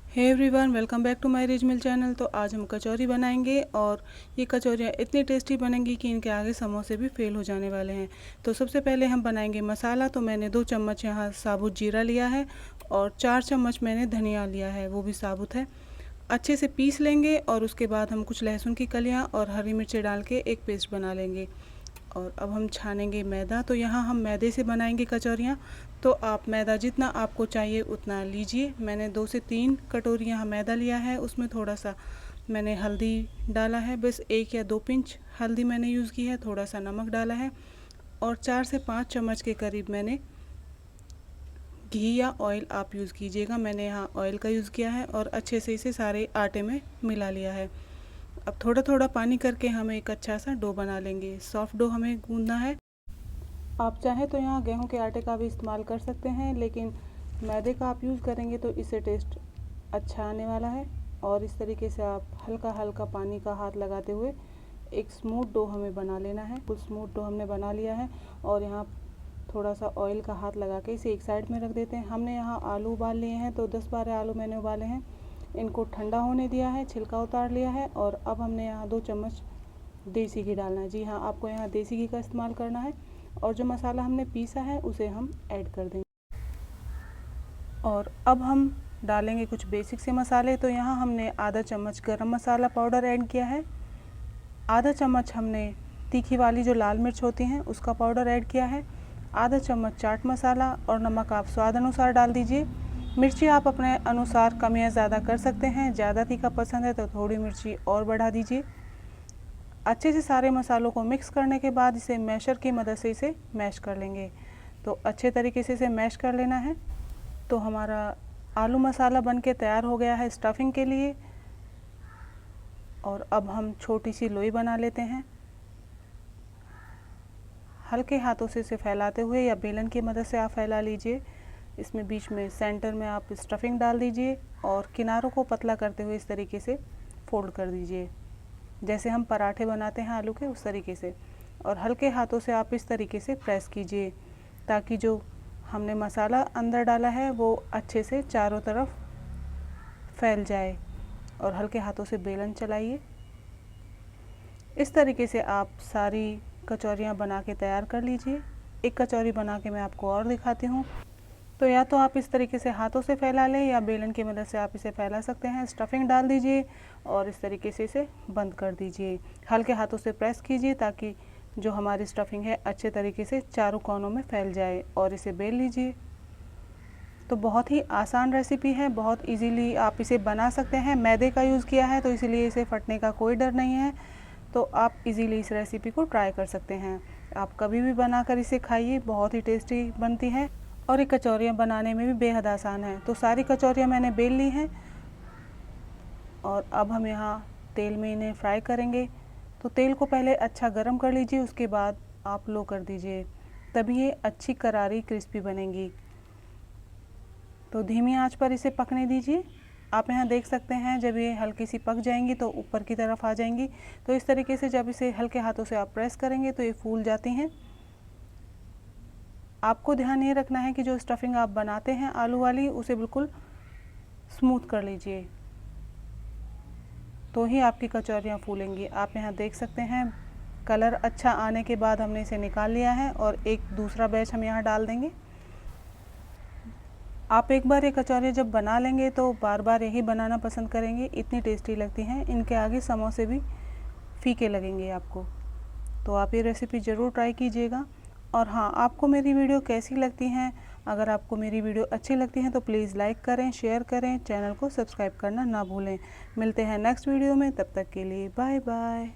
Hey everyone, welcome back to my rich mill channel. तो आज हम कचौरी बनाएंगे और ये कचौरियाँ इतनी टेस्टी बनेंगी कि इनके आगे समोसे भी फेल हो जाने वाले हैं। तो सबसे पहले हम बनाएंगे मसाला। तो मैंने 2 चम्मच यहाँ साबुत जीरा लिया है और 4 चम्मच मैंने धनिया लिया है, वो भी साबुत है। अच्छे से पीस लेंगे और उसके बाद हम कुछ लहसुन की कलियाँ और हरी मिर्ची डाल के एक पेस्ट बना लेंगे। और अब हम छानेंगे मैदा। तो यहाँ हम मैदे से बनाएंगे कचौरियाँ। तो आप मैदा जितना आपको चाहिए उतना लीजिए। मैंने 2 से 3 कटोरी यहाँ मैदा लिया है। उसमें थोड़ा सा मैंने हल्दी डाला है, बस 1 या 2 पिंच हल्दी मैंने यूज़ की है। थोड़ा सा नमक डाला है और 4 से 5 चम्मच के करीब मैंने घी या ऑयल आप यूज़ कीजिएगा। मैंने यहाँ ऑयल का यूज़ किया है और अच्छे से इसे सारे आटे में मिला लिया है। अब थोड़ा थोड़ा पानी करके हम एक अच्छा सा डो बना लेंगे। सॉफ्ट डो हमें गूंदना है। आप चाहें तो यहाँ गेहूं के आटे का भी इस्तेमाल कर सकते हैं, लेकिन मैदे का आप यूज़ करेंगे तो इससे टेस्ट अच्छा आने वाला है। और इस तरीके से आप हल्का हल्का पानी का हाथ लगाते हुए एक स्मूथ डो हमें बना लेना है। कुछ स्मूथ डो हमने बना लिया है और यहाँ थोड़ा सा ऑयल का हाथ लगा के इसे एक साइड में रख देते हैं। हमने यहाँ आलू उबाल लिए हैं, तो 10-12 आलू मैंने उबाले हैं। इनको ठंडा होने दिया है, छिलका उतार लिया है और अब हमने यहाँ 2 चम्मच देसी घी डालना है। जी हाँ, आपको यहाँ देसी घी का इस्तेमाल करना है। और जो मसाला हमने पीसा है उसे हम ऐड कर देंगे। और अब हम डालेंगे कुछ बेसिक से मसाले। तो यहाँ हमने आधा चम्मच गरम मसाला पाउडर ऐड किया है, आधा चम्मच हमने तीखी वाली जो लाल मिर्च होती हैं उसका पाउडर ऐड किया है, आधा चम्मच चाट मसाला और नमक आप स्वाद अनुसार डाल दीजिए। मिर्ची आप अपने अनुसार कम या ज़्यादा कर सकते हैं। ज़्यादा तीखा पसंद है तो थोड़ी मिर्ची और बढ़ा दीजिए। अच्छे से सारे मसालों को मिक्स करने के बाद इसे मैशर की मदद से इसे मैश कर लेंगे। तो अच्छे तरीके से इसे मैश कर लेना है। तो हमारा आलू मसाला बनके तैयार हो गया है स्टफिंग के लिए। और अब हम छोटी सी लोई बना लेते हैं। हल्के हाथों से इसे फैलाते हुए या बेलन की मदद से आप फैला लीजिए। इसमें बीच में सेंटर में आप स्टफिंग डाल दीजिए और किनारों को पतला करते हुए इस तरीके से फोल्ड कर दीजिए, जैसे हम पराठे बनाते हैं आलू के, उस तरीके से। और हल्के हाथों से आप इस तरीके से प्रेस कीजिए ताकि जो हमने मसाला अंदर डाला है वो अच्छे से चारों तरफ फैल जाए। और हल्के हाथों से बेलन चलाइए। इस तरीके से आप सारी कचौरियाँ बना के तैयार कर लीजिए। एक कचौरी बना के मैं आपको और दिखाती हूँ। तो या तो आप इस तरीके से हाथों से फैला लें या बेलन की मदद से आप इसे फैला सकते हैं। स्टफिंग डाल दीजिए और इस तरीके से इसे बंद कर दीजिए। हल्के हाथों से प्रेस कीजिए ताकि जो हमारी स्टफिंग है अच्छे तरीके से चारों कोनों में फैल जाए और इसे बेल लीजिए। तो बहुत ही आसान रेसिपी है, बहुत इजीली आप इसे बना सकते हैं। मैदे का यूज़ किया है तो इसीलिए इसे फटने का कोई डर नहीं है। तो आप इजीली इस रेसिपी को ट्राई कर सकते हैं। आप कभी भी बनाकर इसे खाइए, बहुत ही टेस्टी बनती है और ये कचौरियाँ बनाने में भी बेहद आसान है। तो सारी कचौरियाँ मैंने बेल ली हैं और अब हम यहाँ तेल में इन्हें फ्राई करेंगे। तो तेल को पहले अच्छा गरम कर लीजिए, उसके बाद आप लो कर दीजिए, तभी ये अच्छी करारी क्रिस्पी बनेंगी। तो धीमी आंच पर इसे पकने दीजिए। आप यहाँ देख सकते हैं जब ये हल्की सी पक जाएंगी तो ऊपर की तरफ आ जाएंगी। तो इस तरीके से जब इसे हल्के हाथों से आप प्रेस करेंगे तो ये फूल जाती हैं। आपको ध्यान ये रखना है कि जो स्टफिंग आप बनाते हैं आलू वाली उसे बिल्कुल स्मूथ कर लीजिए, तो ही आपकी कचौरियाँ फूलेंगी। आप यहाँ देख सकते हैं कलर अच्छा आने के बाद हमने इसे निकाल लिया है और एक दूसरा बैच हम यहाँ डाल देंगे। आप एक बार ये कचौरियाँ जब बना लेंगे तो बार बार यही बनाना पसंद करेंगे, इतनी टेस्टी लगती हैं। इनके आगे समोसे भी फीके लगेंगे आपको। तो आप ये रेसिपी ज़रूर ट्राई कीजिएगा। और हाँ, आपको मेरी वीडियो कैसी लगती हैं? अगर आपको मेरी वीडियो अच्छी लगती है तो प्लीज़ लाइक करें, शेयर करें, चैनल को सब्सक्राइब करना ना भूलें। मिलते हैं नेक्स्ट वीडियो में, तब तक के लिए बाय बाय।